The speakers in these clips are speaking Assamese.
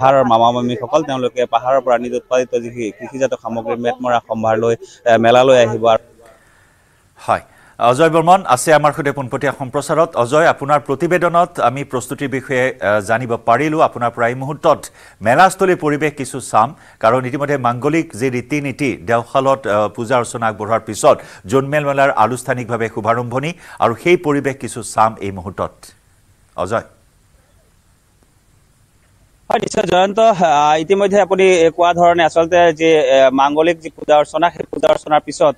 পাহাৰৰ মামা মামীসকল তেওঁলোকে পাহাৰৰ পৰা নিজ উৎপাদিত যি কৃষিজাত সামগ্ৰী মেটমৰা সম্ভাৰ লৈ মেলালৈ আহিব। হয়, অজয় বৰ্মন আছে আমাৰ সৈতে পোনপটীয়া সম্প্ৰচাৰত। অজয়, আপোনাৰ প্ৰতিবেদনত আমি প্ৰস্তুতিৰ বিষয়ে জানিব পাৰিলোঁ। আপোনাৰ পৰা এই মুহূৰ্তত মেলাস্থলীৰ পৰিৱেশ কিছু চাম, কাৰণ ইতিমধ্যে মাংগলিক যি ৰীতি নীতি দেওশালত পূজা অৰ্চনা আগবঢ়োৱাৰ পিছত জোনবিল মেলাৰ আনুষ্ঠানিকভাৱে শুভাৰম্ভণি, আৰু সেই পৰিৱেশ কিছু চাম এই মুহূৰ্তত। অজয়। হয়, নিশ্চয় জয়ন্ত, ইতিমধ্যে আপুনি কোৱা ধৰণে আচলতে যে মাংগলিক যি পূজা অৰ্চনা, সেই পূজা অৰ্চনাৰ পিছত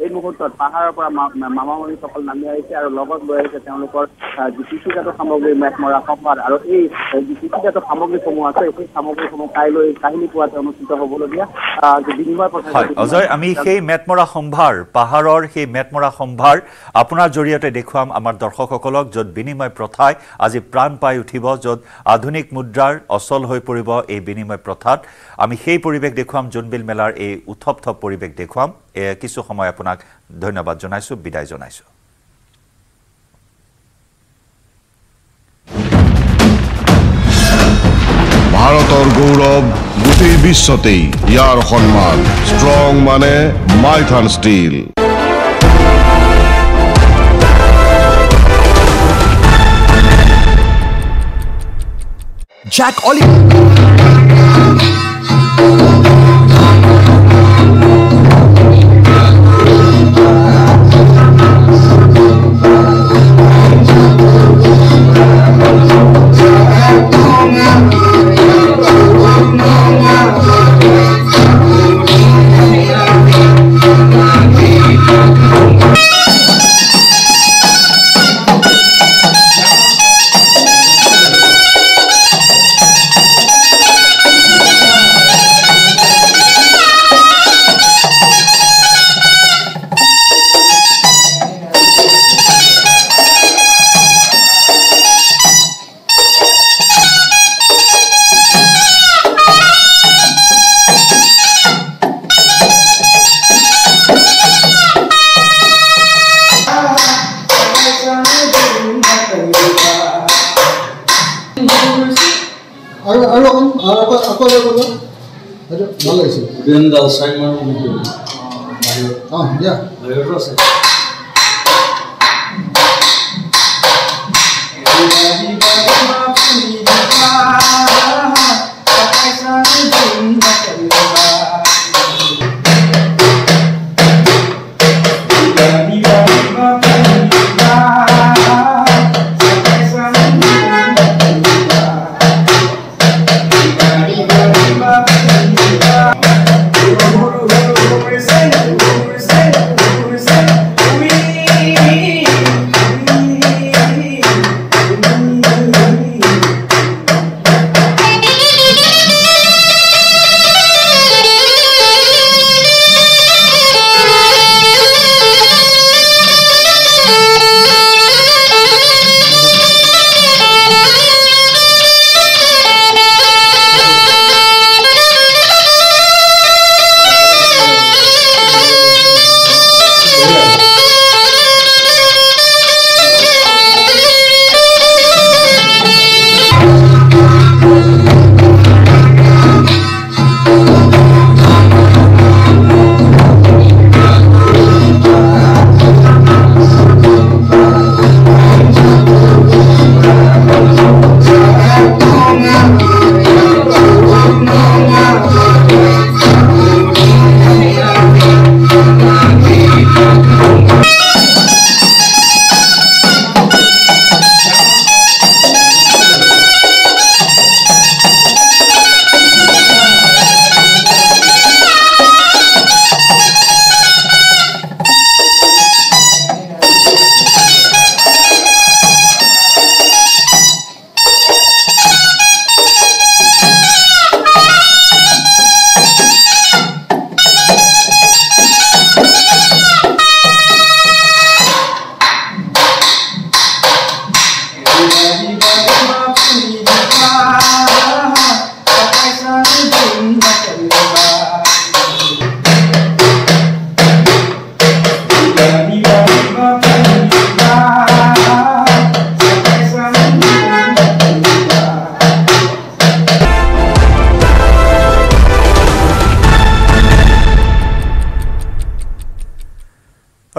এই মুহূৰ্তত পাহাৰৰ পৰা মামা মামীসকল নামি আহিছে আৰু লগত লৈ আহিছে তেওঁলোকৰ যি কৃষিজাত সামগ্ৰী মেটমৰা সম্ভাৰ, আৰু এই যি কৃষিজাত সামগ্ৰীসমূহ আছে সেই সামগ্ৰীসমূহ কাইলৈ কাহিনী পোৱাতে অনুষ্ঠিত হ'বলগীয়া যি বিনিময় প্ৰথা। অজয়, আমি সেই মেটমৰা সম্ভাৰ, পাহাৰৰ সেই মেটমৰা সম্ভাৰ আপোনাৰ জৰিয়তে দেখুৱাম আমাৰ দৰ্শকসকলক, য'ত বিনিময় প্ৰথাই আজি প্ৰাণ পাই উঠিব, য'ত আধুনিক মুদ্ৰাৰ অচল হৈ পৰিব এই বিনিময় প্ৰথাত। আমি সেই পৰিৱেশ দেখুৱাম, জোনবিল মেলাৰ এই উৎসৱ পৰিৱেশ দেখুৱাম। কিছু সময় আপোনাক ধন্যবাদ জনাইছোঁ, বিদায় জনাইছোঁ। ভাৰতৰ গৌৰৱ গোটেই বিশ্বতেই ইয়াৰ সন্মান। ষ্ট্ৰং মানে মাইথান ষ্টীল। Jack Oliver.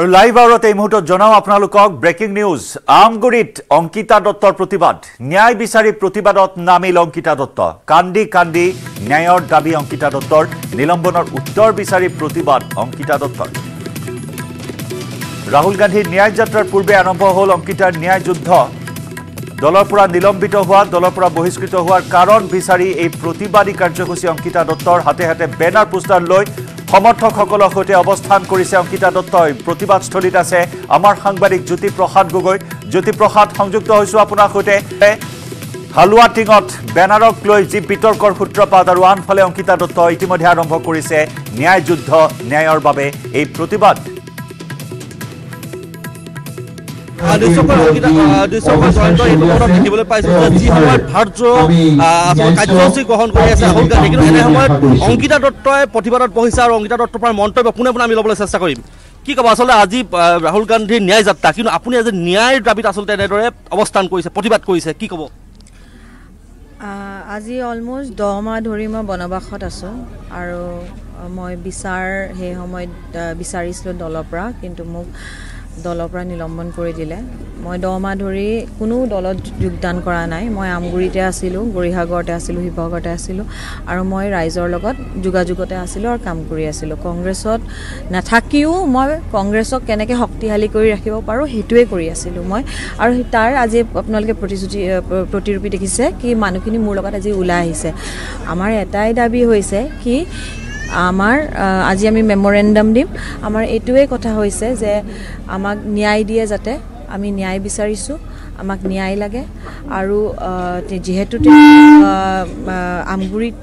আৰু লাইভ আউৰত এই মুহূৰ্তত জনাও আপোনালোকক ব্ৰেকিং নিউজ আমগুৰিত অংকিতা দত্তৰ প্ৰতিবাদ ন্যায় বিচাৰি প্ৰতিবাদত নামিল অংকিতা দত্ত কান্দি কান্দি ন্যায়ৰ দাবী অংকিতা দত্তৰ নিলম্বনৰ উত্তৰ বিচাৰি প্ৰতিবাদ অংকিতা দত্তৰ ৰাহুল গান্ধীৰ ন্যায় যাত্ৰাৰ পূৰ্বে আৰম্ভ হ'ল অংকিতাৰ ন্যায় যুদ্ধ দলৰ পৰা নিলম্বিত হোৱা দলৰ পৰা বহিষ্কৃত হোৱাৰ কাৰণ বিচাৰি এই প্ৰতিবাদী কাৰ্যসূচী অংকিতা দত্তৰ হাতে হাতে বেনাৰ পোষ্টাৰ লৈ সমৰ্থকসকলৰ সৈতে অৱস্থান কৰিছে অংকিতা দত্তই প্ৰতিবাদস্থলীত আছে আমাৰ সাংবাদিক জ্যোতিপ্ৰসাদ গগৈ জ্যোতিপ্ৰসাদ সংযুক্ত হৈছো আপোনাৰ সৈতে হালুৱা টিঙত বেনাৰক লৈ যি বিতৰ্কৰ সূত্ৰপাত আৰু আনফালে অংকিতা দত্ত ইতিমধ্যে আৰম্ভ কৰিছে ন্যায় যুদ্ধ ন্যায়ৰ বাবে এই প্ৰতিবাদ দেখিবলৈ পাইছো যি সময়ত ভাৰতীয় কাৰ্যসূচী গ্ৰহণ কৰি আছে ৰাহুল গান্ধী কিন্তু এনে সময়ত অংকিতা দত্তই প্ৰতিবাদত বহিছে আৰু অংকিতা দত্তৰ পৰা মন্তব্য পোনে পোনে আমি ল'বলৈ চেষ্টা কৰিম কি ক'ব আচলতে আজি ৰাহুল গান্ধীৰ ন্যায় যাত্ৰা কিন্তু আপুনি আজি ন্যায়ৰ দাবীত আচলতে এনেদৰে অৱস্থান কৰিছে প্ৰতিবাদ কৰিছে কি ক'ব আজি অলমোষ্ট 10 মাহ ধৰি মই বনবাসত আছোঁ আৰু মই সেই সময়ত বিচাৰিছিলোঁ দলৰ পৰা কিন্তু মোক দলৰ পৰা নিলম্বন কৰি দিলে মই 10 মাহ ধৰি কোনো দলত যোগদান কৰা নাই মই আমগুৰিতে আছিলোঁ গৰিহাগড়তে আছিলোঁ শিৱসাগৰতে আছিলোঁ আৰু মই ৰাইজৰ লগত যোগাযোগতে আছিলোঁ আৰু কাম কৰি আছিলোঁ কংগ্ৰেছত নাথাকিও মই কংগ্ৰেছক কেনেকৈ শক্তিশালী কৰি ৰাখিব পাৰোঁ সেইটোৱে কৰি আছিলোঁ মই আৰু তাৰ আজি আপোনালোকে প্ৰতিৰূপী দেখিছে কি মানুহখিনি মোৰ লগত আজি ওলাই আহিছে আমাৰ এটাই দাবী হৈছে কি আমাৰ আজি আমি মেমৰেণ্ডাম দিম আমাৰ এইটোৱে কথা হৈছে যে আমাক ন্যায় দিয়ে যাতে আমি ন্যায় বিচাৰিছোঁ আমাক ন্যায় লাগে আৰু যেহেতু আমগুৰিত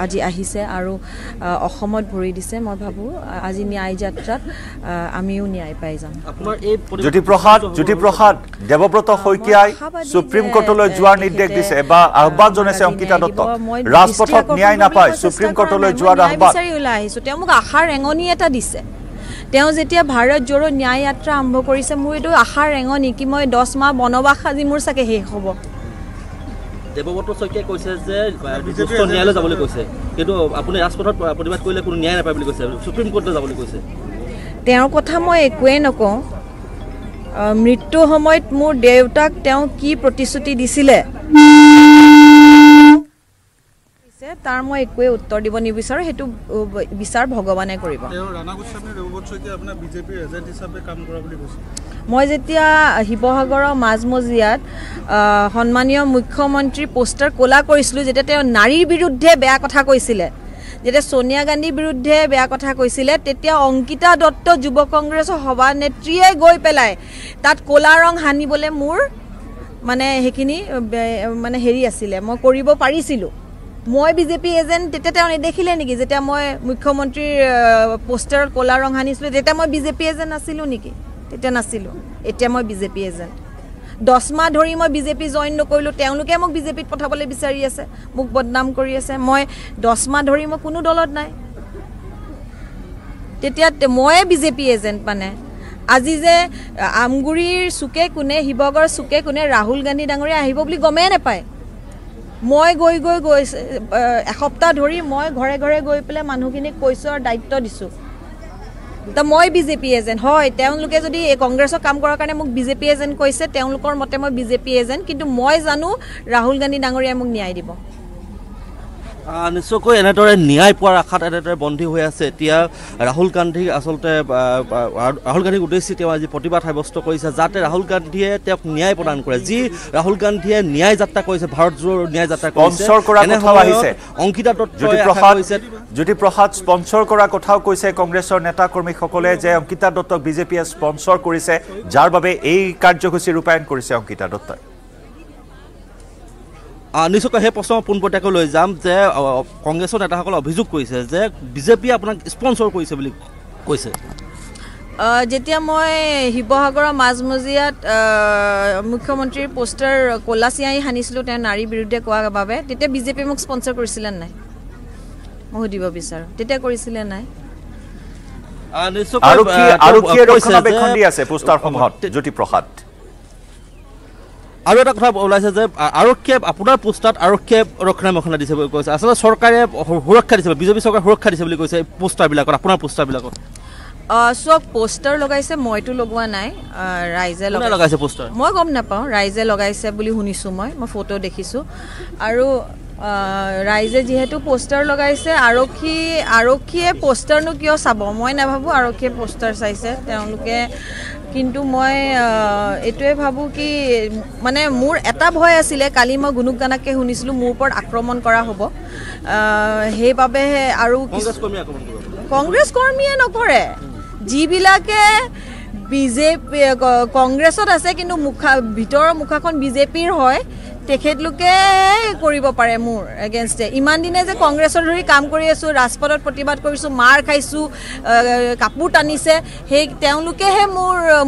আজি আহিছে আৰু অসমত ভৰি দিছে মই ভাবোঁ আজি ন্যায় যাত্ৰাত আমিও ন্যায় পাই যাম জ্যোতিপ্ৰসাদ দেৱব্ৰত শইকীয়াই সুপ্ৰিম কোৰ্টলৈ যোৱাৰ নিৰ্দেশ দিছে বা আহ্বান জনাইছে অংকিতা দত্তক ৰাজপথত ন্যায় নাপায় সুপ্ৰিম কোৰ্টলৈ যোৱাৰ আহ্বান ওলাই আহিছোঁ তেওঁ মোক আশাৰ ৰেঙনি এটা দিছে তেওঁ যেতিয়া ভাৰত জোড়ো ন্যায় যাত্ৰা আৰম্ভ কৰিছে মোৰ এইটো আশাৰ ৰেঙনি কি মই 10 মাহ বনবাস আজি মোৰ চাগে শেষ হ'ব দেৱব্ৰত শইকীয়াই কৈছে যে উচ্চ ন্যায়ালয় যাবলৈ কৈছে কিন্তু আপুনি ৰাজপথত প্ৰতিবাদ কৰিলে কোনো ন্যায় নাপায় বুলি কৈছে সুপ্ৰিম কোৰ্টলৈ যাবলৈ কৈছে তেওঁৰ কথা মই একোৱেই নকওঁ মৃত্যু সময়ত মোৰ দেউতাক তেওঁ কি প্ৰতিশ্ৰুতি দিছিলে তাৰ মই একোৱে উত্তৰ দিব নিবিচাৰোঁ সেইটো বিচাৰ ভগৱানে কৰিব মই যেতিয়া শিৱসাগৰৰ মাজমজিয়াত সন্মানীয় মুখ্যমন্ত্ৰীৰ পোষ্টাৰ ক'লা কৰিছিলোঁ যেতিয়া তেওঁ নাৰীৰ বিৰুদ্ধে বেয়া কথা কৈছিলে যেতিয়া সোনিয়া গান্ধীৰ বিৰুদ্ধে বেয়া কথা কৈছিলে তেতিয়া অংকিতা দত্ত যুৱ কংগ্ৰেছৰ সভানেত্ৰীয়ে গৈ পেলাই তাত ক'লা ৰং সানিবলৈ মোৰ মানে সেইখিনি মানে হেৰি আছিলে মই কৰিব পাৰিছিলোঁ মই বিজেপি এজেণ্ট তেতিয়া তেওঁ নেদেখিলে নেকি যেতিয়া মই মুখ্যমন্ত্ৰীৰ পোষ্টাৰত ক'লা ৰং সানিছিলোঁ তেতিয়া মই বিজেপি এজেণ্ট নাছিলোঁ নেকি তেতিয়া নাছিলোঁ এতিয়া মই বিজেপি এজেণ্ট 10 মাহ ধৰি মই বিজেপি জইন নকৰিলোঁ তেওঁলোকে মোক বিজেপিত পঠাবলৈ বিচাৰি আছে মোক বদনাম কৰি আছে মই 10 মাহ ধৰি মই কোনো দলত নাই তেতিয়া ময়ে বিজেপি এজেণ্ট মানে আজি যে আমগুৰিৰ চুকে কোণে শিৱসাগৰৰ চুকে কোণে ৰাহুল গান্ধী ডাঙৰীয়া আহিব বুলি গমেই নাপায় মই গৈ এসপ্তাহ ধৰি মই ঘৰে ঘৰে গৈ পেলাই মানুহখিনিক কৈছোঁ আৰু দায়িত্ব দিছোঁ তো মই বিজেপি এজেণ্ট হয় তেওঁলোকে যদি কংগ্ৰেছৰ কাম কৰাৰ কাৰণে মোক বিজেপি এজেণ্ট কৈছে তেওঁলোকৰ মতে মই বিজেপি এজেণ্ট কিন্তু মই জানো ৰাহুল গান্ধী ডাঙৰীয়াই মোক ন্যায় দিব নিশ্চয়কৈ এনেদৰে ন্যায় পোৱাৰ আশাত এনেদৰে বন্দী হৈ আছে এতিয়া ৰাহুল গান্ধীক আচলতে ৰাহুল গান্ধীক উদ্দেশ্যি তেওঁ আজি প্ৰতিবাদ সাব্যস্ত কৰিছে যাতে ৰাহুল গান্ধীয়ে তেওঁক ন্যায় প্ৰদান কৰে যি ৰাহুল গান্ধীয়ে ন্যায় যাত্ৰা কৰিছে ভাৰত জোড়ো ন্যায় যাত্ৰা কৰিছে অংকিতা জ্যোতিপ্ৰসাদ স্পন্সৰ কৰা কথাও কৈছে কংগ্ৰেছৰ নেতা কৰ্মীসকলে যে অংকিতা দত্তক বিজেপিয়ে স্পন্সৰ কৰিছে যাৰ বাবে এই কাৰ্যসূচী ৰূপায়ণ কৰিছে অংকিতা দত্তই নিশ্চয়কৈ সেই প্ৰশ্ন পোনপটীয়াকৈ লৈ যাম যে কংগ্ৰেছৰ নেতাসকলে অভিযোগ কৰিছে যে বিজেপিয়ে আপোনাক স্পন্সৰ কৰিছে বুলি কৈছে যেতিয়া মই শিৱসাগৰৰ মাজমজিয়াত মুখ্যমন্ত্ৰীৰ পোষ্টাৰ ক'লা চিয়াঁহী সানিছিলোঁ তেওঁ নাৰীৰ বিৰুদ্ধে কোৱাৰ বাবে তেতিয়া বিজেপিয়ে মোক স্পন্সৰ কৰিছিলে নাই মই সুধিব বিচাৰোঁ তেতিয়া কৰিছিলে নাই জ্যোতিপ্ৰসাদ আৰু এটা কথা ওলাইছে যে আৰক্ষীয়ে আপোনাৰ পোষ্টাৰত আৰক্ষীয়ে ৰক্ষণাবেক্ষণ দিছে বুলি কৈছে আচলতে চৰকাৰে সুৰক্ষা দিছে বিজেপি চৰকাৰে সুৰক্ষা দিছে বুলি কৈছে পোষ্টাৰবিলাকত আপোনাৰ পোষ্টাৰবিলাকত চব পোষ্টাৰ লগাইছে, মইতো লগোৱা নাই, ৰাইজে লগাইছে পোষ্টাৰ। মই গম নাপাওঁ, ৰাইজে লগাইছে বুলি শুনিছোঁ, মই ফটো দেখিছোঁ। আৰু ৰাইজে যিহেতু পোষ্টাৰ লগাইছে, আৰক্ষীয়ে পোষ্টাৰনো কিয় চাব, মই নাভাবোঁ আৰক্ষীয়ে পোষ্টাৰ চাইছে তেওঁলোকে। কিন্তু মই এইটোৱে ভাবোঁ কি মানে মোৰ এটা ভয় আছিলে, কালি মই গুনুক গানাকে শুনিছিলোঁ মোৰ ওপৰত আক্ৰমণ কৰা হ'ব, সেইবাবেহে। আৰু কংগ্ৰেছ কৰ্মীয়ে নকৰে, যিবিলাকে বিজেপি কংগ্ৰেছত আছে কিন্তু ভিতৰৰ মুখাখন বিজেপিৰ হয়, তেখেতলোকে কৰিব পাৰে মোৰ এগেইনষ্টে। ইমান দিনে যে কংগ্ৰেছৰ ধৰি কাম কৰি আছোঁ, ৰাজপথত প্ৰতিবাদ কৰিছোঁ, মাৰ খাইছোঁ, কাপোৰ টানিছে, সেই তেওঁলোকেহে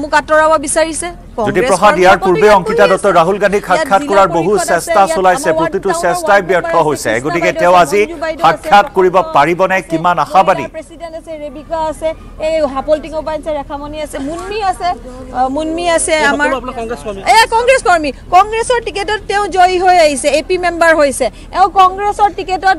মোক আঁতৰাব বিচাৰিছে। জ্যোতিপ্ৰসাদ, ইয়াৰ পূৰ্বে অংকিতা দত্ত ৰাহুল গান্ধীক সাক্ষাৎ কৰাৰ বহু চেষ্টা চলাইছে, প্ৰতিটো চেষ্টাই ব্যৰ্থ হৈছে, গতিকে তেওঁ আজি সাক্ষাৎ কৰিব পাৰিবনে, কিমান আশাবাদী? প্ৰেচিডেণ্ট আছে, ৰেবিকা আছে, এই হাপলটিঙৰ পৰা আছে, ৰেখামণি আছে, মুন্মি আছে, আমাৰ কংগ্ৰেছ কৰ্মী। কংগ্ৰেছৰ টিকেটত তেওঁ জয়ী হৈ আহিছে, AP মেম্বাৰ হৈছে, তেওঁ কংগ্ৰেছৰ টিকেটত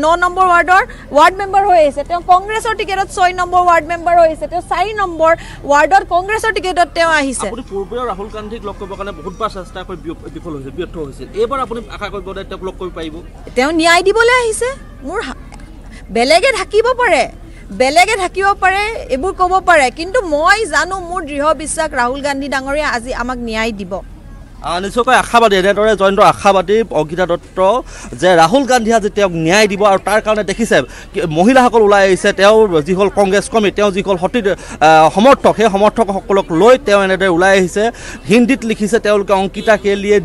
9 নম্বৰ ৱাৰ্ড মেম্বাৰ হৈ আহিছে, তেওঁ কংগ্ৰেছৰ টিকেটত 6 নম্বৰ ৱাৰ্ড মেম্বাৰ হৈ আহিছে, তেওঁ 4 নম্বৰ ৱাৰ্ডত কংগ্ৰেছৰ টিকেটত তেওঁ আহিছে। পূৰ্বেও ৰাহুল গান্ধীক লগ কৰিবৰ কাৰণে বহুতবাৰ চেষ্টা কৰি বিফল হৈছিল, ব্যৰ্থ হৈছিল, এইবাৰ আপুনি আশা কৰিব তেওঁক লগ কৰিব পাৰিব? তেওঁ ন্যায় দিবলৈ আহিছে। মোৰ বেলেগে থাকিব পাৰে, এইবোৰ ক'ব পাৰে, কিন্তু মই জানো, মোৰ দৃঢ় বিশ্বাস ৰাহুল গান্ধী ডাঙৰীয়া আজি আমাক ন্যায় দিব। নিশ্চয়কৈ আশাবাদী, এনেদৰে জয়ন্ত আশাবাদী অংকিতা দত্ত যে ৰাহুল গান্ধীয়ে আজি তেওঁক ন্যায় দিব। আৰু তাৰ কাৰণে দেখিছে মহিলাসকল ওলাই আহিছে, তেওঁৰ যিসকল কংগ্ৰেছ কৰ্মী, তেওঁ যিসকল সমৰ্থক, সেই সমৰ্থকসকলক লৈ তেওঁ এনেদৰে ওলাই আহিছে। হিন্দীত লিখিছে তেওঁলোকে অংকিতা কে লিয়ে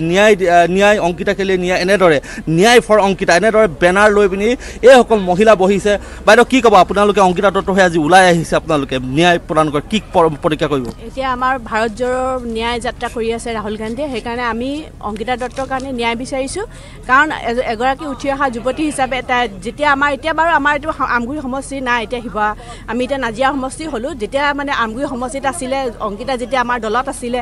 ন্যায়, অংকিতা কে লিয়ে ন্যায়, এনেদৰে ন্যায় ফৰ অংকিতা, এনেদৰে বেনাৰ লৈ পিনি এইসকল মহিলা বহিছে। বাইদেউ কি ক'ব, আপোনালোকে অংকিতা দত্ত হৈ আজি ওলাই আহিছে, আপোনালোকে ন্যায় প্ৰদান কৰে, কি প্ৰতিক্ৰিয়া কৰিব? এতিয়া আমাৰ ভাৰত জোৰৰ ন্যায় যাত্ৰা কৰি আছে ৰাহুল গান্ধীয়ে, সেইকাৰণে আমি অংকিতা দত্তৰ কাৰণে ন্যায় বিচাৰিছোঁ। কাৰণ এগৰাকী উঠি অহা যুৱতী হিচাপে যেতিয়া এতিয়া বাৰু আমাৰ এইটো আমগুৰি সমষ্টি নাই, এতিয়া আমি এতিয়া নাজিৰা সমষ্টি হ'লোঁ, যেতিয়া মানে আমগুৰি সমষ্টিত আছিলে, অংকিতা যেতিয়া আমাৰ দলত আছিলে,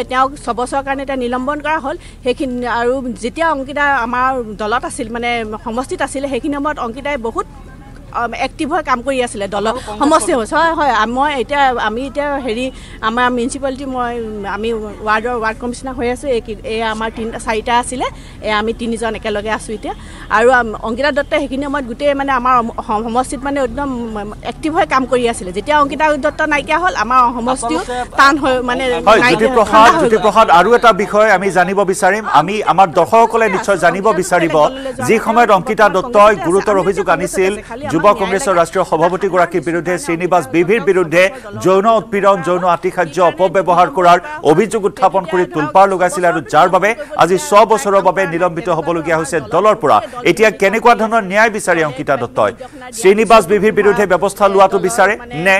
তেওঁক 6 বছৰৰ কাৰণে এতিয়া নিলম্বন কৰা হ'ল। সেইখিনি আৰু যেতিয়া অংকিতা আমাৰ দলত আছিল, মানে সমষ্টিত আছিলে, সেইখিনি সময়ত অংকিতাই বহুত এক্টিভ হৈ কাম কৰি আছিলে দলৰ সমষ্টি। হয়, আমি এতিয়া আমাৰ মিউনিচিপালিটি আমি ৱাৰ্ড কমিশ্যনাৰ হৈ আছোঁ। এই আমাৰ 4টা আছিলে, আমি 3জন একেলগে আছোঁ এতিয়া। আৰু অংকিতা দত্তই সেইখিনি সময়ত গোটেই মানে আমাৰ সমষ্টিত মানে একদম এক্টিভ হৈ কাম কৰি আছিলে। যেতিয়া অংকিতা দত্ত নাইকিয়া হ'ল, আমাৰ সমষ্টিও টান হৈ মানে। জ্যোতিপ্ৰসাদ, আৰু এটা বিষয় আমি জানিব বিচাৰিম, আমাৰ দৰ্শকসকলে নিশ্চয় জানিব বিচাৰিব, যি সময়ত অংকিতা দত্তই গুৰুতৰ অভিযোগ আনিছিল যুৱ কংগ্ৰেছৰ ৰাষ্ট্ৰীয় সভাপতিগৰাকীৰ বিৰুদ্ধে, শ্ৰীনিবাস বিভিৰ বিৰুদ্ধে যৌন উৎপীড়ন, যৌন আতিশায্য, অপব্যৱহাৰ কৰাৰ অভিযোগ উত্থাপন কৰি তোলপাৰ লগাইছিল, আৰু যাৰ বাবে আজি 6 বছৰৰ বাবে নিলম্বিত হ'বলগীয়া হৈছে দলৰ পৰা। এতিয়া কেনেকুৱা ধৰণৰ ন্যায় বিচাৰে অংকিতা দত্তই? শ্ৰীনিবাস বিভিৰ বিৰুদ্ধে ব্যৱস্থা লোৱাটো বিচাৰে নে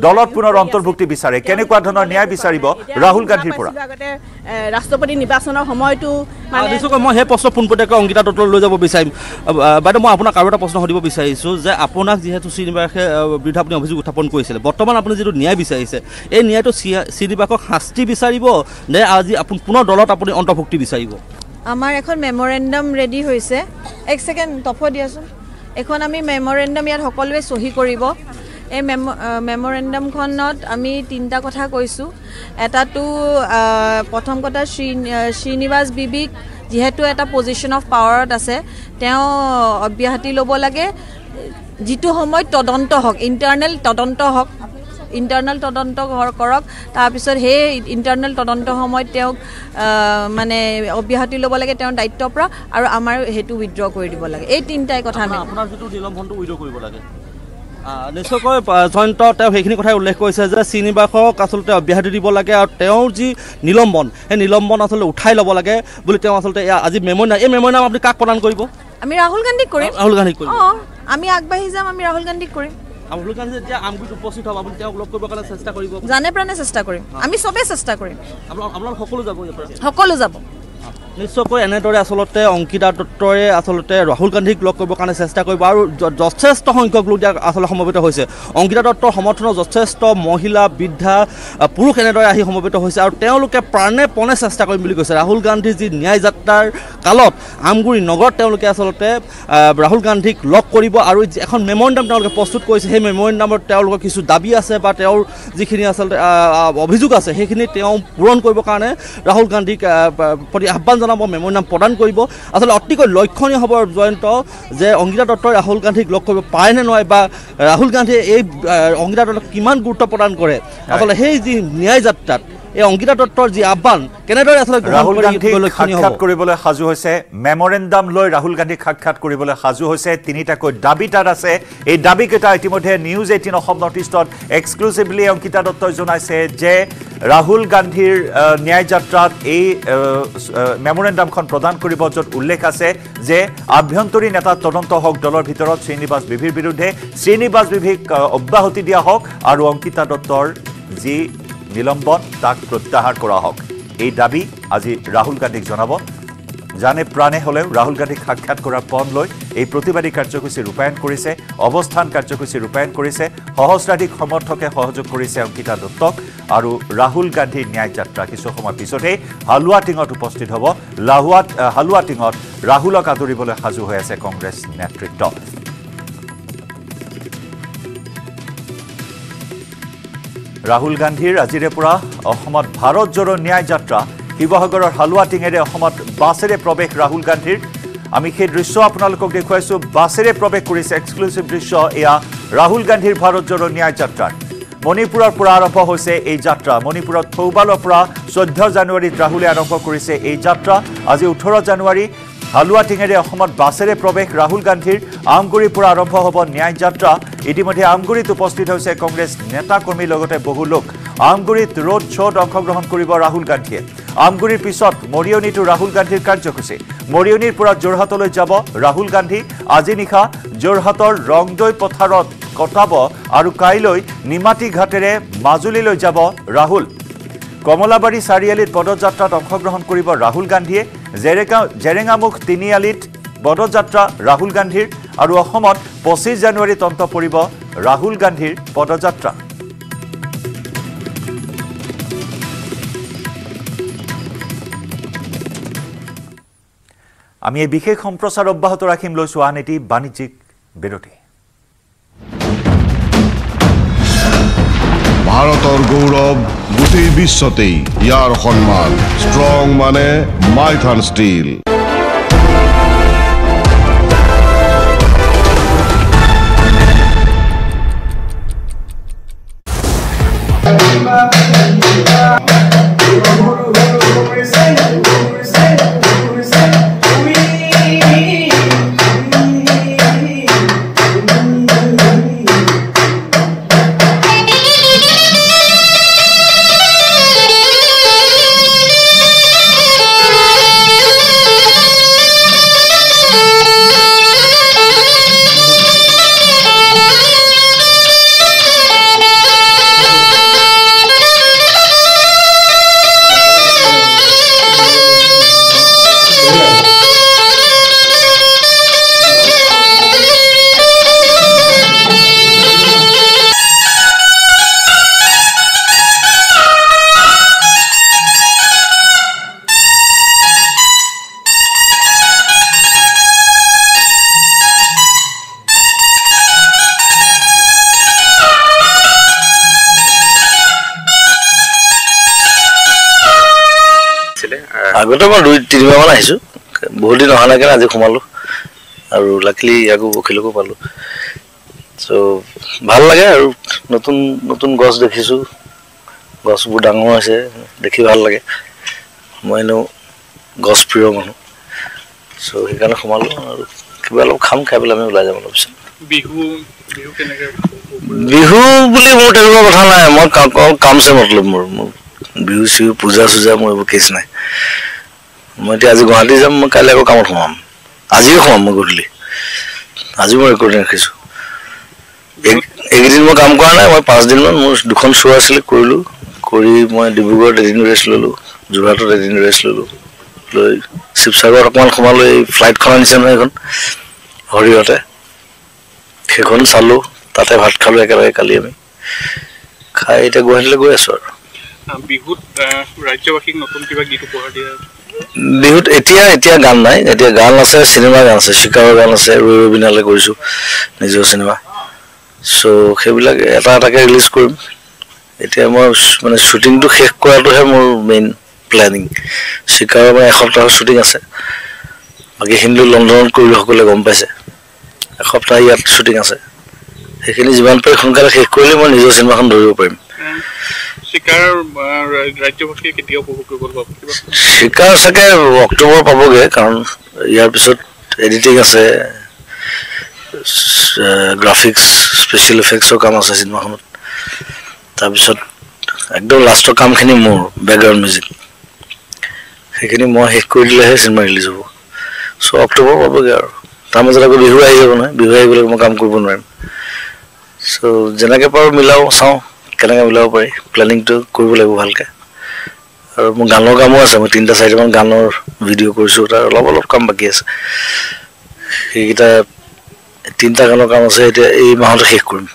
দলত পুনৰ অন্তৰ্ভুক্তি বিচাৰে? কেনেকুৱা ধৰণৰ ন্যায় বিচাৰিব ৰাহুল গান্ধীৰ পৰা? ৰাষ্ট্ৰপতি নিৰ্বাচনৰ সময়তো মই সেই প্ৰশ্ন পোনপটীয়াকৈ অংকিতা দত্তলৈ লৈ যাব বিচাৰিম। বাইদেউ, মই আপোনাক আৰু এটা প্ৰশ্ন সুধিব বিচাৰিছোঁ যে আপোনাক যিহেতু শ্ৰীনিবাসে বিৰুদ্ধে আপুনি অভিযোগ উত্থাপন কৰিছিলে, বৰ্তমান আপুনি যিটো ন্যায় বিচাৰিছে, এই ন্যায়টো শ্ৰীনিবাসক শাস্তি বিচাৰিব নে আজি আপুনি পুনৰ দলত আপুনি অন্তৰ্ভুক্তি বিচাৰিব? আমাৰ এখন মেমৰেণ্ডাম ৰেডি হৈছে। এক ছেকেণ্ড তফ দিয়াচোন। এখন আমি মেমৰেণ্ডাম ইয়াত সকলোৱে চহী কৰিব। এই মেমৰেণ্ডামখনত আমি 3টা কথা কৈছোঁ। এটাটো প্ৰথম কথা, শ্ৰীনিবাস বিবিক যিহেতু এটা পজিশ্যন অফ পাৱাৰত আছে, তেওঁ অব্যাহতি ল'ব লাগে। যিটো সময়ত তদন্ত হওক, ইণ্টাৰনেল তদন্ত কৰক, তাৰপিছত সেই ইণ্টাৰনেল তদন্ত সময়ত তেওঁক মানে অব্যাহতি ল'ব লাগে তেওঁৰ দায়িত্বৰ পৰা, আৰু আমাৰ সেইটো উইথড্ৰ কৰি দিব লাগে। এই 3টাই কথা আমি আপোনাৰ যিটো নিলম্বনটো উইথড্ৰ কৰিব লাগে। নিশ্চয়কৈ জয়ন্ত তেওঁ সেইখিনি কথাই উল্লেখ কৰিছে যে শ্ৰীনিবাসক আচলতে অব্যাহতি দিব লাগে, আৰু তেওঁৰ যি নিলম্বন, সেই নিলম্বন আচলতে উঠাই ল'ব লাগে বুলি তেওঁ আচলতে আজি মেমৰেণ্ডাম আপুনি কাক প্ৰদান কৰিব? আমি ৰাহুল গান্ধীক কৰিম। আমি আগবাঢ়ি যাম, আমি ৰাহুল গান্ধীক কৰিম। ৰাহুল গান্ধী যেতিয়া আমগুৰিত উপস্থিত হ'ব, আপুনি তেওঁক লগ কৰিবৰ কাৰণে চেষ্টা কৰিব? জানে প্ৰাণে চেষ্টা কৰিম, আমি চবেই চেষ্টা কৰিম। আপোনালোক সকলো যাব? সকলো যাব। নিশ্চয়কৈ এনেদৰে আচলতে অংকিতা দত্তই আচলতে ৰাহুল গান্ধীক লগ কৰিবৰ কাৰণে চেষ্টা কৰিব আৰু যথেষ্ট সংখ্যক লোক আচলতে সমবেত হৈছে অংকিতা দত্তৰ সমৰ্থনত যথেষ্ট মহিলা বৃদ্ধা পুৰুষ এনেদৰে আহি সমবেত হৈছে আৰু তেওঁলোকে প্ৰাণে পণে চেষ্টা কৰিম বুলি কৈছে ৰাহুল গান্ধীৰ যি ন্যায় যাত্ৰাৰ কালত আমগুৰি নগৰত তেওঁলোকে আচলতে ৰাহুল গান্ধীক লগ কৰিব আৰু এখন মেমৰেণ্ডাম তেওঁলোকে প্ৰস্তুত কৰিছে সেই মেমৰেণ্ডামত তেওঁলোকৰ কিছু দাবী আছে বা তেওঁৰ যিখিনি আচলতে অভিযোগ আছে সেইখিনি তেওঁ পূৰণ কৰিবৰ কাৰণে ৰাহুল গান্ধীক প্ৰতি আহ্বান জনাব মেমৰেণ্ডাম প্ৰদান কৰিব আচলতে অতিকৈ লক্ষণীয় হ'ব জয়ন্ত যে অংকিতা দত্তই ৰাহুল গান্ধীক লগ কৰিব পাৰে নে নোৱাৰে বা ৰাহুল গান্ধীয়ে এই অংকিতা দত্তক কিমান গুৰুত্ব প্ৰদান কৰে আচলতে সেই যি ন্যায় যাত্ৰাত এই অংকিতা দত্তৰ যি আহ্বান কেনেদৰে আচলতে ৰাহুল গান্ধীক সাক্ষাৎ কৰিবলৈ সাজু হৈছে মেমৰেণ্ডাম লৈ ৰাহুল গান্ধীক সাক্ষাৎ কৰিবলৈ সাজু হৈছে তিনিটাকৈ দাবী তাত আছে এই দাবীকেইটা ইতিমধ্যে নিউজ 18 অসম নৰ্থ ইষ্টত এক্সক্লুচিভলি অংকিতা দত্তই জনাইছে যে ৰাহুল গান্ধীৰ ন্যায় যাত্ৰাত এই মেমৰেণ্ডামখন প্ৰদান কৰিব য'ত উল্লেখ আছে যে আভ্যন্তৰীণ এটা তদন্ত হওক দলৰ ভিতৰত শ্ৰীনিবাস বিভিৰ বিৰুদ্ধে শ্ৰীনিবাস বিভিক অব্যাহতি দিয়া হওক আৰু অংকিতা দত্তৰ যি নিলম্বন তাক প্ৰত্যাহাৰ কৰা হওক এই দাবী আজি ৰাহুল গান্ধীক জনাব জানে প্ৰাণে হলেও ৰাহুল গান্ধীক সাক্ষাৎ কৰাৰ পণ লৈ এই প্ৰতিবাদী কাৰ্যসূচী ৰূপায়ণ কৰিছে অৱস্থান কাৰ্যসূচী ৰূপায়ণ কৰিছে সহস্ৰাধিক সমৰ্থকে সহযোগ কৰিছে অংকিতা দত্তক আৰু ৰাহুল গান্ধীৰ ন্যায় যাত্ৰা কিছু সময় পিছতেই হালুৱাটিঙত উপস্থিত হ'ব হালুৱাটিঙত ৰাহুলক আদৰিবলৈ সাজু হৈ আছে কংগ্ৰেছ নেতৃত্ব ৰাহুল গান্ধীৰ আজিৰে পৰা অসমত ভাৰত জোড়ো ন্যায় যাত্ৰা শিৱসাগৰৰ হালুৱাটিঙেৰে অসমত বাছেৰে প্ৰৱেশ ৰাহুল গান্ধীৰ আমি সেই দৃশ্য আপোনালোকক দেখুৱাইছো বাছেৰে প্ৰৱেশ কৰিছে এক্সক্লুচিভ দৃশ্য এয়া ৰাহুল গান্ধীৰ ভাৰত জোড়ো ন্যায় যাত্ৰা মণিপুৰৰ পৰা আৰম্ভ হৈছে এই যাত্ৰা মণিপুৰত থৌবালৰ পৰা 14 জানুৱাৰীত ৰাহুলে আৰম্ভ কৰিছে এই যাত্ৰা আজি 18 জানুৱাৰী হালুৱাটিঙেৰে অসমত বাছেৰে প্ৰৱেশ ৰাহুল গান্ধীৰ আমগুৰিৰ পৰা আৰম্ভ হ'ব ন্যায় যাত্ৰা ইতিমধ্যে আমগুৰিত উপস্থিত হৈছে কংগ্ৰেছ নেতা কৰ্মীৰ লগতে বহু লোক আমগুৰিত ৰোড শ্ব'ত অংশগ্ৰহণ কৰিব ৰাহুল গান্ধীয়ে আমগুৰিৰ পিছত মৰিয়নিতো ৰাহুল গান্ধীৰ কাৰ্যসূচী মৰিয়নিৰ পৰা যোৰহাটলৈ যাব ৰাহুল গান্ধী আজি নিশা যোৰহাটৰ ৰংদৈ পথাৰত কটাব আৰু কাইলৈ নিমাতী ঘাটেৰে মাজুলীলৈ যাব ৰাহুল কমলাবাৰী চাৰিআলিত পদযাত্ৰাত অংশগ্ৰহণ কৰিব ৰাহুল গান্ধীয়ে জেৰেঙামুখ তিনিআলিত পদযাত্ৰা ৰাহুল গান্ধীৰ আৰু অসমত 25 জানুৱাৰীত অন্ত পৰিব ৰাহুল গান্ধীৰ পদযাত্ৰা আমি এই বিশেষ সম্প্ৰচাৰ অব্যাহত ৰাখিম লৈছো আন এটি বাণিজ্যিক বিৰতি ভাৰতৰ গৌৰৱ গোটেই বিশ্বতেই ইয়াৰ সন্মান ষ্ট্ৰং মানে মাইথান ষ্টীল আগতে মই 2-3 বাৰ মান আহিছো বহুত দিন অহা নাই কাৰণে আজি সোমালো আৰু লাকিলি ইয়াকো বখিলকো পালো সো ভাল লাগে আৰু নতুন নতুন গছ দেখিছো গছবোৰ ডাঙৰ আছে দেখি ভাল লাগে মইনো গছ প্ৰিয় মানুহ সো সেইকাৰণে সোমালো আৰু কিবা অলপ খাম খাই পেলাই আমি ওলাই যাম অলপ বিহু কেনেকৈ বিহু বুলি মোৰ তেনেকুৱা কথা নাই মই কামছে মতলব মোৰ বিহু চিহু পূজা চূজা মোৰ এইবোৰ কেছ নাই মই এতিয়া আজি গুৱাহাটী যাম মই কাইলৈ আকৌ কামত সোমাম আজিও সোমাম মই গধূলি আজি মই ৰেকৰ্ডিং ৰাখিছোঁ এইকেইদিন মই কাম কৰা নাই মই 5 দিনমান মোৰ দুখন শ্ব' আছিলে কৰিলোঁ কৰি মই ডিব্ৰুগড়ত এদিন ৰেষ্ট ল'লোঁ যোৰহাটত এদিন ৰেষ্ট ল'লোঁ লৈ শিৱসাগৰত অকণমান সোমালোঁ এই ফ্লাইটখন আনিছে নহয় এখন হৰিহতে সেইখন চালোঁ তাতে ভাত খালোঁ একেলগে কালি আমি খাই এতিয়া গুৱাহাটীলৈ গৈ আছোঁ আৰু বিহুত ৰাজ্যবাসীক নতুন কিবা গীত উপহাৰ দিয়া বিহুত এতিয়া গান নাই এতিয়া গান আছে চিনেমা গান আছে চিকাৰৰ গান আছে ৰৈ ৰবিনালে কৰিছোঁ নিজৰ চিনেমা চ' সেইবিলাক এটা এটাকৈ ৰিলিজ কৰিম এতিয়া মই মানে শ্বুটিংটো শেষ কৰাটোহে মোৰ মেইন প্লেনিং চিকাৰৰ মানে এসপ্তাহৰ শ্বুটিং আছে বাকী হিন্দু লণ্ডনত কৰিলোঁ সকলোৱে গম পাইছে এসপ্তাহ ইয়াত শ্বুটিং আছে সেইখিনি যিমান পাৰি সোনকালে শেষ কৰিলে মই নিজৰ চিনেমাখন ধৰিব পাৰিম চিকাৰ চাগে অক্টোবৰ পাবগৈ কাৰণ ইয়াৰ পিছত এডিটিং আছে গ্ৰাফিক্স স্পেচিয়েল ইফেক্টছৰ কাম আছে চিনেমাখনত তাৰপিছত একদম লাষ্টৰ কামখিনি মোৰ বেকগ্ৰাউণ্ড মিউজিক সেইখিনি মই শেষ কৰি দিলেহে চিনেমা ৰিলিজ হ'ব চ' অক্টোবৰ পাবগৈ আৰু তাৰ মাজত আকৌ বিহু আহি যাব নহয় বিহু আহি গ'লে মই কাম কৰিব নোৱাৰিম চ' যেনেকৈ পাৰোঁ মিলাওঁ চাওঁ কেনেকৈ মিলাব পাৰি প্লেনিংটো কৰিব লাগিব ভালকৈ আৰু মোৰ গানৰ কামো আছে মই 3-4মান গানৰ ভিডিঅ' কৰিছোঁ তাৰ অলপ কাম বাকী আছে সেইকেইটা 3টা গানৰ কাম আছে এতিয়া এই মাহতে শেষ কৰিম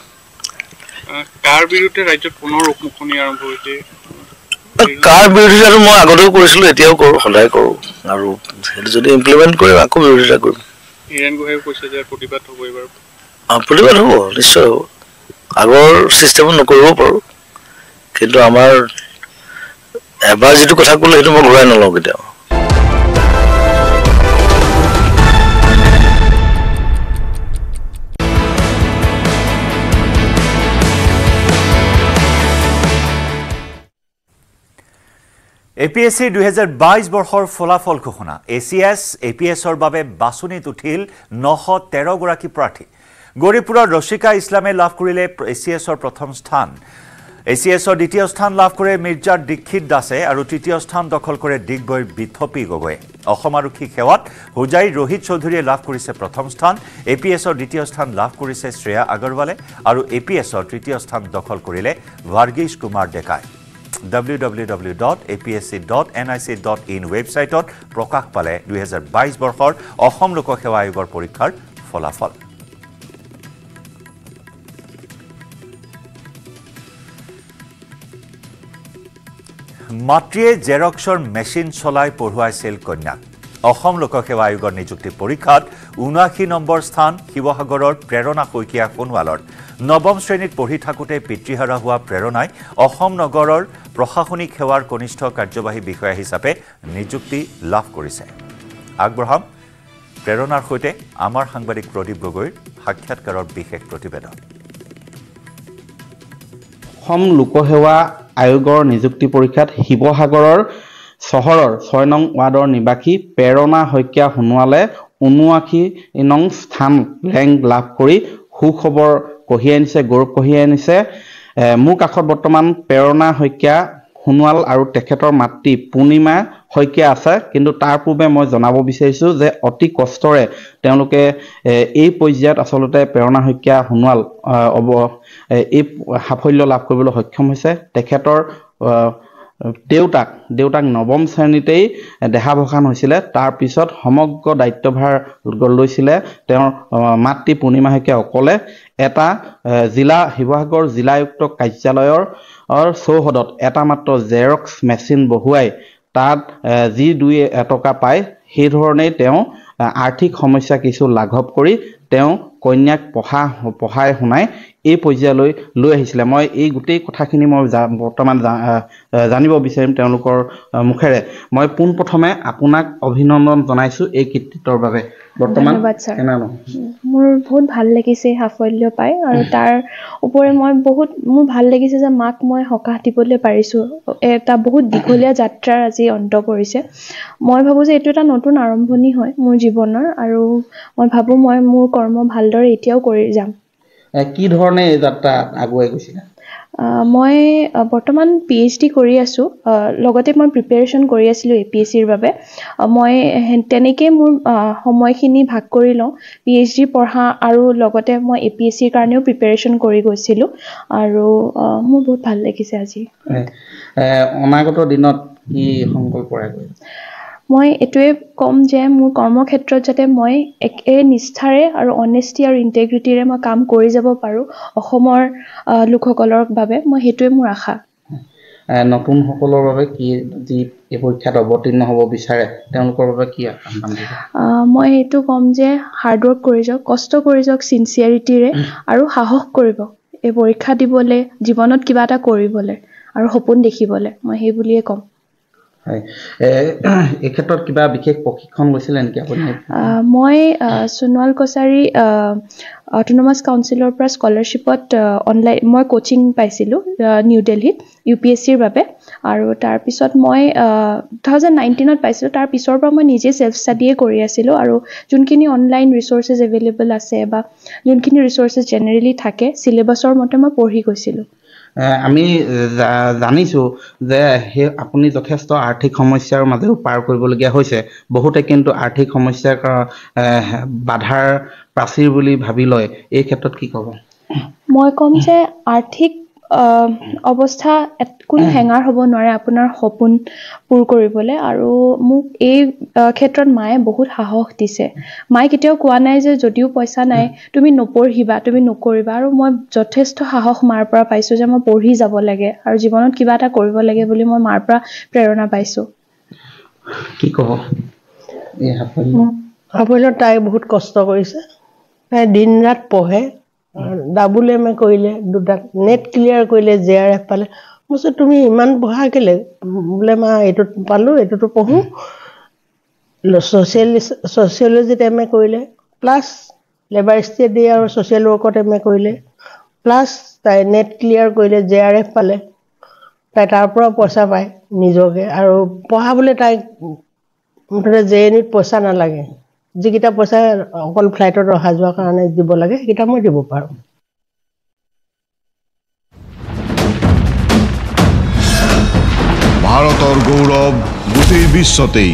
কাৰ বিৰুদ্ধে ৰাজ্যত পুনৰ মুখনি আৰম্ভ হৈছে কাৰ বিৰোধিতাটো মই আগতেও কৰিছিলোঁ এতিয়াও কৰোঁ সদায় কৰোঁ আৰু সেইটো যদি ইমপ্লিমেণ্ট কৰে আকৌ বিৰোধিতা কৰিম হীৰেণ গোহাঁয়ে কৈছে যে প্ৰতিবাদ হ'ব এইবাৰ প্ৰতিবাদ হ'ব নিশ্চয় হ'ব আগৰ চিষ্টেমত নকৰিব পাৰোঁ কিন্তু আমাৰ এবাৰ যিটো কথা ক'লে সেইটো মই ঘূৰাই নলওঁ কেতিয়াও APSC 2022 বৰ্ষৰ ফলাফল ঘোষণা ACS APSৰ বাবে বাছনিত উঠিল 913 গৰাকী প্ৰাৰ্থী গৌৰীপুৰৰ ৰশিকা ইছলামে লাভ কৰিলে ACSৰ প্ৰথম স্থান ACSৰ দ্বিতীয় স্থান লাভ কৰে মিৰ্জাৰ দীক্ষিত দাসে আৰু তৃতীয় স্থান দখল কৰে দিগবৈৰ বিথপি গগৈয়ে অসম আৰক্ষী সেৱাত হোজাই ৰোহিত চৌধুৰীয়ে লাভ কৰিছে প্ৰথম স্থান APSৰ দ্বিতীয় স্থান লাভ কৰিছে শ্ৰেয়া আগৰৱালে আৰু APSৰ তৃতীয় স্থান দখল কৰিলে ভাৰ্গীশ কুমাৰ ডেকাই www.apsc.nic.in ৱেবছাইটত প্ৰকাশ পালে 2022 বৰ্ষৰ অসম লোক সেৱা আয়োগৰ পৰীক্ষাৰ ফলাফল মাতৃয়ে জেৰক্সৰ মেচিন চলাই পঢ়ুৱাইছিল কন্যাক অসম লোক সেৱা আয়োগৰ নিযুক্তি পৰীক্ষাত 79 নম্বৰ স্থান শিৱসাগৰৰ প্ৰেৰণা শইকীয়া সোণোৱালৰ নৱম শ্ৰেণীত পঢ়ি থাকোঁতে পিতৃহাৰা হোৱা প্ৰেৰণাই অসম নগৰৰ প্ৰশাসনিক সেৱাৰ কনিষ্ঠ কাৰ্যবাহী বিষয়া হিচাপে নিযুক্তি লাভ কৰিছে আগবঢ়াম প্ৰেৰণাৰ সৈতে আমাৰ সাংবাদিক প্ৰদীপ গগৈৰ সাক্ষাৎকাৰৰ বিশেষ প্ৰতিবেদন অসম লোকসেৱা আয়োগৰ নিযুক্তি পৰীক্ষাত শিৱসাগৰৰ চহৰৰ 6 নং ৱাৰ্ডৰ নিবাসী প্ৰেৰণা শইকীয়া সোণোৱালে 79 নং স্থান ৰেংক লাভ কৰি সুখবৰ কঢ়িয়াই আনিছে গৌৰৱ কঢ়িয়াই আনিছে মোৰ কাষত বৰ্তমান প্ৰেৰণা শইকীয়া সোণোৱাল আৰু তেখেতৰ মাতৃ পূৰ্ণিমা শইকীয়া আছে কিন্তু তাৰ পূৰ্বে মই জনাব বিচাৰিছোঁ যে অতি কষ্টৰে তেওঁলোকে এই পৰ্যায়ত আচলতে প্ৰেৰণা শইকীয়া সোণোৱাল এই সাফল্য লাভ কৰিবলৈ সক্ষম হৈছে তেখেতৰ দেউতাক নৱম শ্ৰেণীতেই দেহাৱসান হৈছিলে তাৰ পিছত সমগ্ৰ দায়িত্বভাৰ লৈছিলে তেওঁৰ মাতৃ পূৰ্ণিমা শইকীয়া অকলে এটা শিৱসাগৰ জিলায়ুক্ত কাৰ্যালয়ৰ চৌহদত এটা মাত্ৰ জেৰক্স মেচিন বহুৱাই তাত যি 2 টকা পায় সেই ধৰণেই তেওঁ আৰ্থিক সমস্যা কিছু লাঘৱ কৰি তেওঁ কন্যাক পঢ়াই শুনাই এই পৰ্যায়লৈ লৈ আহিছিলে মই এই গোটেই কথাখিনি মই বৰ্তমান জানিব বিচাৰিম তেওঁলোকৰ মুখেৰে মই পোনপ্ৰথমে আপোনাক অভিনন্দন জনাইছোঁ এই কৃতিত্বৰ বাবে বৰ্তমান মোৰ বহুত ভাল লাগিছে সাফল্য পাই আৰু তাৰ ওপৰে মই মোৰ ভাল লাগিছে যে মাক মই সকাহ দিবলৈ পাৰিছোঁ এটা বহুত দীঘলীয়া যাত্ৰাৰ আজি অন্ত পৰিছে মই ভাবোঁ যে এইটো এটা নতুন আৰম্ভণি হয় মোৰ জীৱনৰ আৰু মই ভাবোঁ মই মোৰ কৰ্ম ভালদৰে এতিয়াও কৰি যাম কি ধৰণে এই যাত্ৰা আগুৱাই গৈছিলে মই বৰ্তমান PhD কৰি আছোঁ লগতে মই প্ৰিপেৰেশ্যন কৰি আছিলোঁ APSCৰ বাবে মই তেনেকৈ মোৰ সময়খিনি ভাগ কৰি লওঁ PhD পঢ়া আৰু লগতে মই APSCৰ কাৰণেও প্ৰিপেৰেশ্যন কৰি গৈছিলোঁ আৰু মোৰ বহুত ভাল লাগিছে আজি অনাগত দিনত কি সংকল্প কৰে মই এইটোৱে ক'ম যে মোৰ কৰ্মক্ষেত্ৰত যাতে মই একে নিষ্ঠাৰে আৰু অনেষ্টি আৰু ইণ্টেগ্ৰিটিৰে মই কাম কৰি যাব পাৰোঁ অসমৰ লোকসকলৰ বাবে মই সেইটোৱে মোৰ আশা নতুনসকলৰ বাবে কি যি এই পৰীক্ষাত অৱতীৰ্ণ হ'ব বিচাৰে তেওঁলোকৰ বাবে কি আহ্বান দিব মই এইটো ক'ম যে হাৰ্ড ৱৰ্ক কৰি যাওক কষ্ট কৰি যাওক চিনচিয়াৰিটিৰে আৰু সাহস কৰিব এই পৰীক্ষা দিবলৈ জীৱনত কিবা এটা কৰিবলৈ আৰু সপোন দেখিবলৈ মই সেই বুলিয়ে ক'ম হয় এই ক্ষেত্ৰত কিবা বিশেষ প্ৰশিক্ষণ লৈছিলে নেকি আপুনি মই সোণোৱাল কছাৰী অটোনমাছ কাউন্সিলৰ পৰা স্কলাৰশ্বিপত অনলাইন মই কোচিং পাইছিলোঁ নিউ দিল্লীত UPSCৰ বাবে আৰু তাৰপিছত মই 2019ত পাইছিলোঁ তাৰ পিছৰ পৰা মই নিজে সেল্ফ ষ্টাডিয়ে কৰি আছিলোঁ আৰু যোনখিনি অনলাইন ৰিসোৰ্সেছ এভেইলেবল আছে বা যোনখিনি ৰিসোৰ্সেছ জেনেৰেলি থাকে সিলেবাছৰ মতে মই পঢ়ি গৈছিলোঁ আমি জানিছো যে আপুনি যথেষ্ট আৰ্থিক সমস্যাৰ মাজেও পাৰ কৰিবলগীয়া হৈছে বহুতে কিন্তু আৰ্থিক সমস্যাৰ বাধাৰ প্ৰাচীৰ বুলি ভাবি লয় এই ক্ষেত্ৰত কি ক'ব মই ক'ম যে আৰ্থিক অৱস্থা কোনো হেঙাৰ হ'ব নোৱাৰে আপোনাৰ সপোন পূৰ কৰিবলৈ আৰু মোক এই ক্ষেত্ৰত মায়ে বহুত সাহস দিছে মায়ে কেতিয়াও কোৱা নাই যে যদিও পইচা নাই তুমি নপঢ়িবা তুমি নকৰিবা আৰু মই যথেষ্ট সাহস মাৰ পৰা পাইছোঁ যে মই পঢ়ি যাব লাগে আৰু জীৱনত কিবা এটা কৰিব লাগে বুলি মই মাৰ পৰা প্ৰেৰণা পাইছোঁ কি ক'ব এই সাফল্য তাই বহুত কষ্ট কৰিছে তাই দিন ৰাত পঢ়ে ডাবল এমএ কৰিলে দুটা নেট ক্লিয়াৰ কৰিলে JRF পালে মই তুমি ইমান পঢ়া কেলে বোলে মা এইটোত পালোঁ এইটোতো পঢ়োঁ ছ'চিয়লজিত এমএ কৰিলে প্লাছ লেবাৰ ষ্টাডি আৰু ছ'চিয়েল ৱৰ্কত এমএ কৰিলে প্লাছ তাই নেট ক্লিয়াৰ কৰিলে JRF পালে তাই তাৰ পৰা পইচা পায় নিজকে আৰু পঢ়াবলৈ তাইক মুঠতে JNUত পইচা নালাগে যিকেইটা পইচা অকল ফ্লাইটত অহা যোৱাৰ কাৰণে দিব লাগে সেইকেইটা মই দিব পাৰোঁ ভাৰতৰ গৌৰৱ গোটেই বিশ্বতেই